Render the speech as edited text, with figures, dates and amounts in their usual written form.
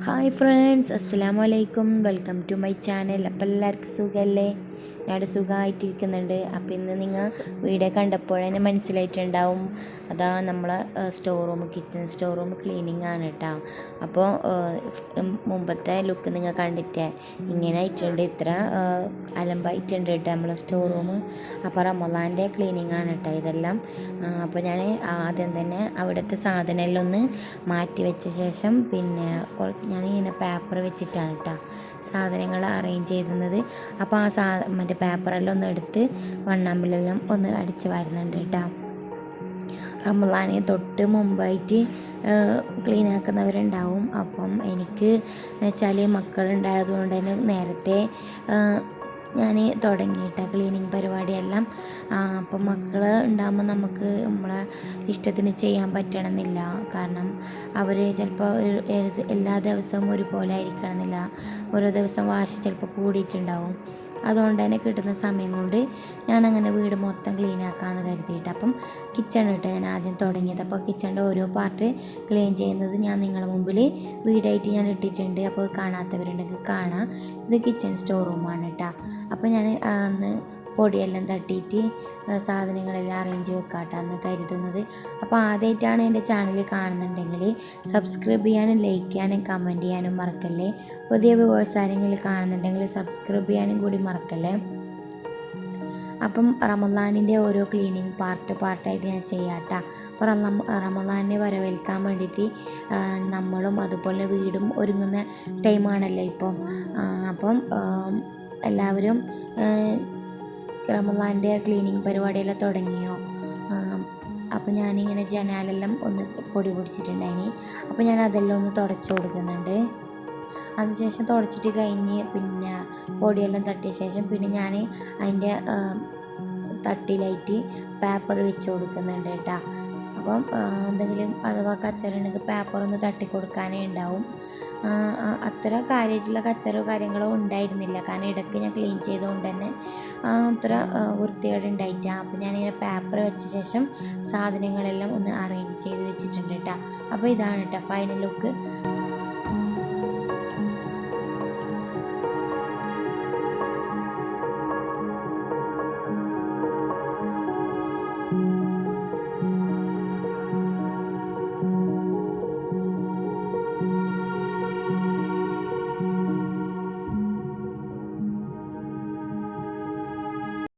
Hi friends, അസ്സലാമു അലൈക്കും. Welcome to my channel. അപ്പോൾ എല്ലാവർക്കും സുഖമല്ലേ? ഞാൻ സുഖമായിട്ടിരിക്കുന്നുണ്ട്. അപ്പോൾ ഇന്ന് നിങ്ങൾ വീഡിയോ കണ്ടപ്പോൾ തന്നെ മനസ്സിലായിട്ടുണ്ടാവും, അതാ നമ്മളെ കിച്ചൺ സ്റ്റോർ റൂം ക്ലീനിങ് ആണ് കേട്ടോ. അപ്പോൾ മുമ്പത്തെ ലുക്ക് നിങ്ങൾ കണ്ടിട്ടേ ഇങ്ങനെ ആയിട്ടുണ്ട്, ഇത്ര അലമ്പായിട്ടുണ്ട് കേട്ടോ നമ്മളെ സ്റ്റോർ റൂം. അപ്പോൾ റമളാൻ്റെ ക്ലീനിങ് ആണ് കേട്ടോ ഇതെല്ലാം. അപ്പോൾ ഞാൻ ആദ്യം തന്നെ അവിടുത്തെ സാധനമെല്ലാം ഒന്ന് മാറ്റി വെച്ച ശേഷം പിന്നെ ഞാനിങ്ങനെ പേപ്പർ വെച്ചിട്ടാണ് കേട്ടോ സാധനങ്ങൾ അറേഞ്ച് ചെയ്തുന്നത്. അപ്പോൾ മറ്റേ പേപ്പറെല്ലാം ഒന്ന് എടുത്ത് വണ്ണാമ്പിലെല്ലാം ഒന്ന് അടിച്ച് വരുന്നുണ്ട് കേട്ടോ. റമളാന് തൊട്ട് മുമ്പായിട്ട് ക്ലീൻ ആക്കുന്നവരുണ്ടാവും. അപ്പം എനിക്ക് എന്ന് വെച്ചാൽ മക്കളുണ്ടായത് കൊണ്ട് തന്നെ നേരത്തെ ഞാൻ തുടങ്ങിയിട്ട ക്ലീനിങ് പരിപാടിയെല്ലാം. അപ്പം മക്കൾ ഉണ്ടാകുമ്പോൾ നമുക്ക് നമ്മളെ ഇഷ്ടത്തിന് ചെയ്യാൻ പറ്റണമെന്നില്ല. കാരണം അവർ ചിലപ്പോൾ എല്ലാ ദിവസവും ഒരുപോലെ ആയിരിക്കണമെന്നില്ല. ഓരോ ദിവസം വാശി ചിലപ്പോൾ കൂടിയിട്ടുണ്ടാവും. അതുകൊണ്ട് തന്നെ കിട്ടുന്ന സമയം കൊണ്ട് ഞാനങ്ങനെ വീട് മൊത്തം ക്ലീൻ ആക്കാമെന്ന് കരുതിയിട്ട് അപ്പം കിച്ചൺ ഇട്ട് ഞാൻ ആദ്യം തുടങ്ങിയത്. അപ്പോൾ കിച്ചണിൻ്റെ ഓരോ പാർട്ട് ക്ലീൻ ചെയ്യുന്നത് ഞാൻ നിങ്ങളുടെ മുമ്പിൽ വീഡിയോ ആയിട്ട് ഞാൻ ഇട്ടിട്ടുണ്ട്. അപ്പോൾ കാണാത്തവരുണ്ടെങ്കിൽ കാണാം. ഇത് കിച്ചൺ സ്റ്റോർ റൂമാണ് കേട്ടോ. അപ്പോൾ ഞാൻ അന്ന് പൊടിയെല്ലാം തട്ടിയിട്ട് സാധനങ്ങളെല്ലാം അറേഞ്ച് വെക്കാട്ടാന്ന് കരുതുന്നത്. അപ്പോൾ ആദ്യമായിട്ടാണ് എൻ്റെ ചാനൽ കാണുന്നുണ്ടെങ്കിൽ സബ്സ്ക്രൈബ് ചെയ്യാനും ലൈക്ക് ചെയ്യാനും കമൻറ്റ് ചെയ്യാനും മറക്കല്ലേ. പുതിയ വ്യൂവേഴ്സ് ആരെങ്കിലും കാണുന്നുണ്ടെങ്കിൽ സബ്സ്ക്രൈബ് ചെയ്യാനും കൂടി മറക്കല്ലേ. അപ്പം റമളാനിൻ്റെ ഓരോ ക്ലീനിങ് പാർട്ടായിട്ട് ഞാൻ ചെയ്യാട്ടോ. അപ്പോൾ റമളാനെ വരവേൽക്കാൻ വേണ്ടിയിട്ട് നമ്മളും അതുപോലെ വീടും ഒരുങ്ങുന്ന ടൈമാണല്ലോ ഇപ്പം. അപ്പം എല്ലാവരും റമളാൻ്റെ ക്ലീനിങ് പരിപാടിയെല്ലാം തുടങ്ങിയോ? അപ്പോൾ ഞാനിങ്ങനെ ജനാലെല്ലാം ഒന്ന് പൊടി പിടിച്ചിട്ടുണ്ടായിനി. അപ്പോൾ ഞാൻ അതെല്ലാം ഒന്ന് തുടച്ചു കൊടുക്കുന്നുണ്ട്. അതിനുശേഷം തുടച്ചിട്ട് കഴിഞ്ഞ് പിന്നെ പൊടിയെല്ലാം തട്ടിയ ശേഷം പിന്നെ ഞാൻ അതിൻ്റെ തട്ടിലായിട്ട് പേപ്പർ വെച്ച് കൊടുക്കുന്നുണ്ട് കേട്ടോ. അപ്പം എന്തെങ്കിലും അഥവാ കച്ചറുണ്ടെങ്കിൽ പേപ്പറൊന്ന് തട്ടിക്കൊടുക്കാനേ ഉണ്ടാവും. അത്ര കാര്യമായിട്ടുള്ള കച്ചറോ കാര്യങ്ങളോ ഉണ്ടായിരുന്നില്ല, കാരണം ഇടയ്ക്ക് ഞാൻ ക്ലീൻ ചെയ്തുകൊണ്ട് തന്നെ അത്ര വൃത്തികേട് ഉണ്ടായിട്ടാണ്. അപ്പോൾ ഞാനിങ്ങനെ പേപ്പർ വെച്ച ശേഷം സാധനങ്ങളെല്ലാം ഒന്ന് അറേഞ്ച് ചെയ്ത് വെച്ചിട്ടുണ്ട് കേട്ടോ. അപ്പോൾ ഇതാണ് കേട്ടോ ഫൈനൽ ലുക്ക്.